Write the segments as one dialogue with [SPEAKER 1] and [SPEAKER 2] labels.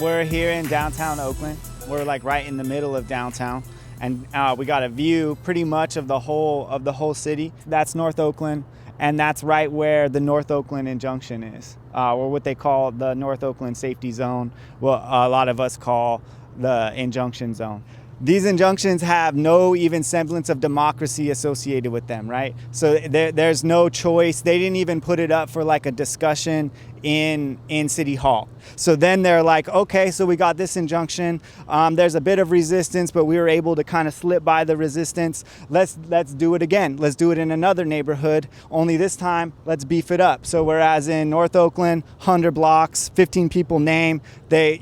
[SPEAKER 1] We're here in downtown Oakland. We're like right in the middle of downtown, and we got a view pretty much of the whole city. That's North Oakland, and that's right where the North Oakland Injunction is, or what they call the North Oakland Safety Zone, what a lot of us call the Injunction Zone. These injunctions have no even semblance of democracy associated with them, right? So there's no choice. They didn't even put it up for like a discussion in City Hall. So then they're like, okay, so we got this injunction. There's a bit of resistance, but we were able to kind of slip by the resistance. Let's do it again. Let's do it in another neighborhood. Only this time, let's beef it up. So whereas in North Oakland, 100 blocks, 15 people named, they,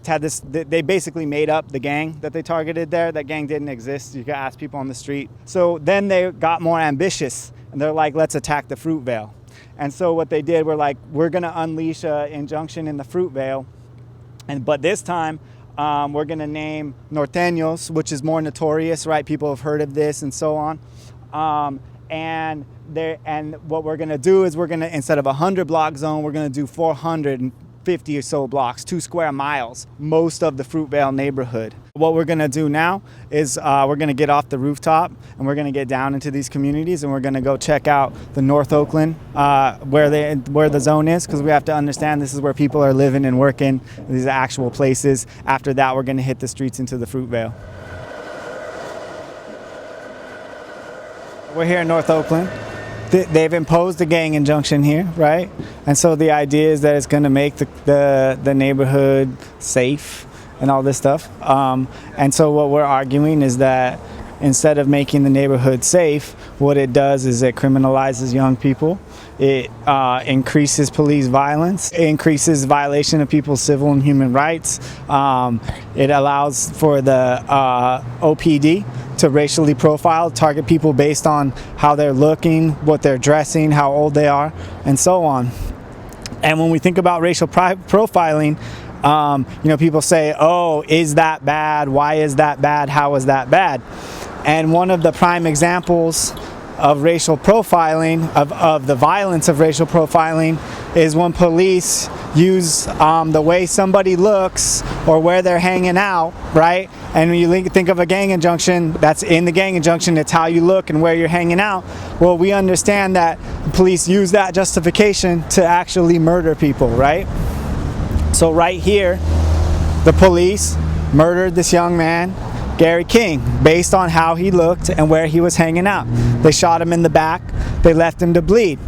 [SPEAKER 1] had this, they basically made up the gang that they targeted there. That gang didn't exist. You could ask people on the street. So then they got more ambitious, and they're like, let's attack the Fruitvale. And so what they did, we're like, we're gonna unleash an injunction in the Fruitvale, but this time we're gonna name Norteños, which is more notorious, right? People have heard of this and so on. And what we're gonna do is instead of a 100-block zone, we're gonna do 450 or so blocks, 2 square miles, most of the Fruitvale neighborhood. What we're gonna do now is we're gonna get off the rooftop and we're gonna get down into these communities, and we're gonna go check out the North Oakland, where the zone is, because we have to understand this is where people are living and working. These are actual places. After that, we're gonna hit the streets into the Fruitvale. We're here in North Oakland. They've imposed a gang injunction here, right? And so the idea is that it's going to make the neighborhood safe and all this stuff. And so what we're arguing is that instead of making the neighborhood safe, what it does is it criminalizes young people. It increases police violence. It increases violation of people's civil and human rights. It allows for the OPD to racially profile, target people based on how they're looking, what they're dressing, how old they are, and so on. And when we think about racial profiling, people say, oh, is that bad? Why is that bad? How is that bad? And one of the prime examples of racial profiling, of the violence of racial profiling, is when police use the way somebody looks or where they're hanging out, right? And when you think of a gang injunction, that's in the gang injunction, it's how you look and where you're hanging out. Well, we understand that police use that justification to actually murder people, right? So right here, the police murdered this young man, Gary King, based on how he looked and where he was hanging out. They shot him in the back, they left him to bleed.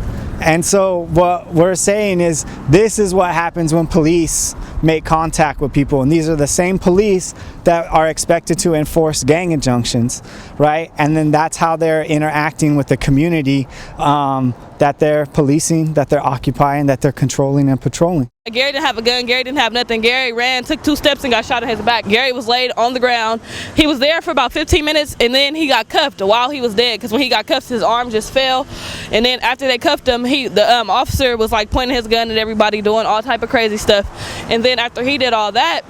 [SPEAKER 1] And so what we're saying is this is what happens when police make contact with people, and these are the same police that are expected to enforce gang injunctions, right? And then that's how they're interacting with the community that they're policing, that they're occupying, that they're controlling and patrolling.
[SPEAKER 2] Gary didn't have a gun. Gary didn't have nothing. Gary ran, took 2 steps, and got shot in his back. Gary was laid on the ground. He was there for about 15 minutes, and then he got cuffed while he was dead, because when he got cuffed, his arm just fell. And then after they cuffed him, the officer was like pointing his gun at everybody, doing all type of crazy stuff. And then after he did all that,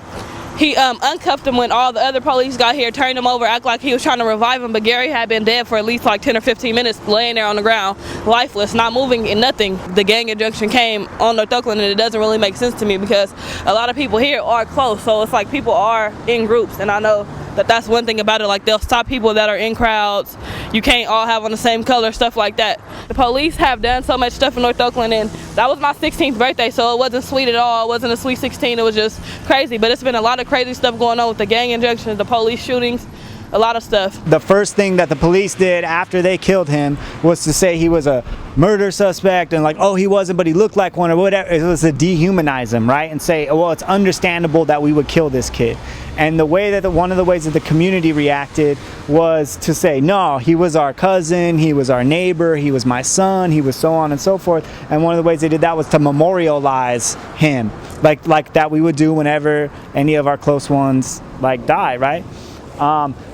[SPEAKER 2] he uncuffed him when all the other police got here, turned him over, act like he was trying to revive him, but Gary had been dead for at least like 10 or 15 minutes, laying there on the ground, lifeless, not moving and nothing. The gang injunction came on North Oakland, and it doesn't really make sense to me because a lot of people here are close, so it's like people are in groups, and I know that that's one thing about it. Like, they'll stop people that are in crowds. You can't all have on the same color, stuff like that. The police have done so much stuff in North Oakland, and that was my 16th birthday, so it wasn't sweet at all. It wasn't a sweet 16. It was just crazy. But it's been a lot of crazy stuff going on with the gang injunctions, the police shootings, a lot of stuff.
[SPEAKER 1] The first thing that the police did after they killed him was to say he was a murder suspect, and like, oh, he wasn't, but he looked like one, or whatever. It was to dehumanize him, right? And say, well, it's understandable that we would kill this kid. And the way that one of the ways that the community reacted was to say, no, he was our cousin, he was our neighbor, he was my son, he was so on and so forth. And one of the ways they did that was to memorialize him, like that we would do whenever any of our close ones like die, right?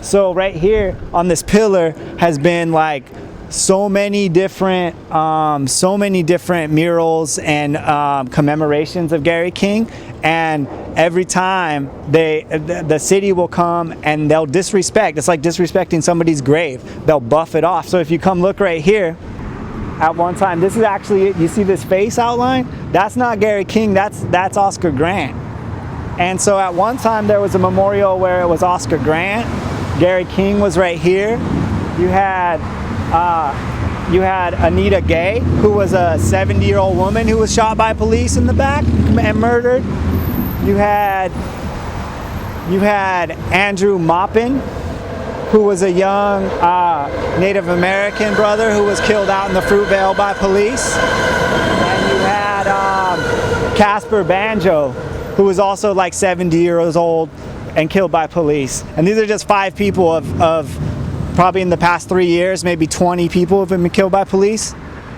[SPEAKER 1] So right here on this pillar has been like so many different murals and commemorations of Gary King, and every time the city will come and they'll disrespect. It's like disrespecting somebody's grave. They'll buff it off. So if you come look right here, at one time, this is actually, you see this face outline? That's not Gary King, that's Oscar Grant. And so at one time there was a memorial where it was Oscar Grant. Gary King was right here. You had Anita Gay, who was a 70-year-old woman who was shot by police in the back and murdered. You had Andrew Maupin, who was a young Native American brother who was killed out in the Fruitvale by police. And you had Casper Banjo, who was also like 70 years old and killed by police. And these are just 5 people of probably in the past 3 years, maybe 20 people have been killed by police.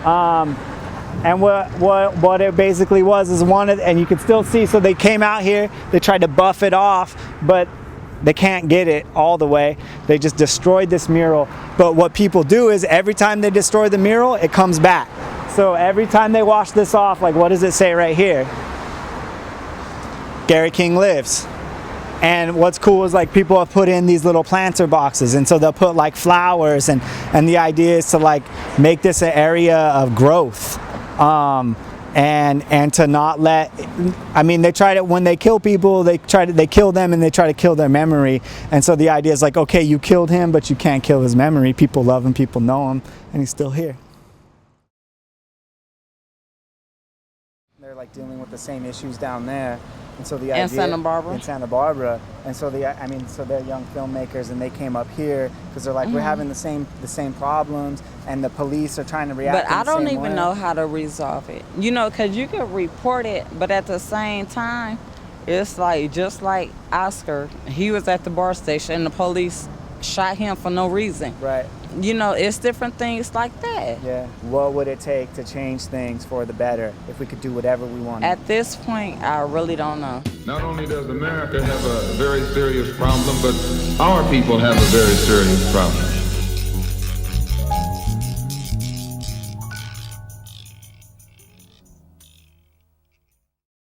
[SPEAKER 1] And what it basically was is and you can still see, so they came out here, they tried to buff it off, but they can't get it all the way. They just destroyed this mural. But what people do is every time they destroy the mural, it comes back. So every time they wash this off, like what does it say right here? Gary King lives. And what's cool is like people have put in these little planter boxes, and so they'll put like flowers, and the idea is to like make this an area of growth, and to not let, I mean, they try to, when they kill people, they kill them and they try to kill their memory. And so the idea is like, okay, you killed him, but you can't kill his memory. People love him, people know him, and he's still here. They're like dealing with the same issues down there. And so the idea,
[SPEAKER 3] in Santa Barbara.
[SPEAKER 1] In Santa Barbara, and so so they're young filmmakers, and they came up here because they're like, we're having the same problems, and the police are trying to react.
[SPEAKER 3] But I don't even
[SPEAKER 1] way.
[SPEAKER 3] know how to resolve it. You know, because you can report it, but at the same time, it's like just like Oscar, he was at the bar station, and the police shot him for no reason.
[SPEAKER 1] Right.
[SPEAKER 3] You know, it's different things like that.
[SPEAKER 1] Yeah. What would it take to change things for the better if we could do whatever we wanted?
[SPEAKER 3] At this point, I really don't know.
[SPEAKER 4] Not only does America have a very serious problem, but our people have a very serious problem.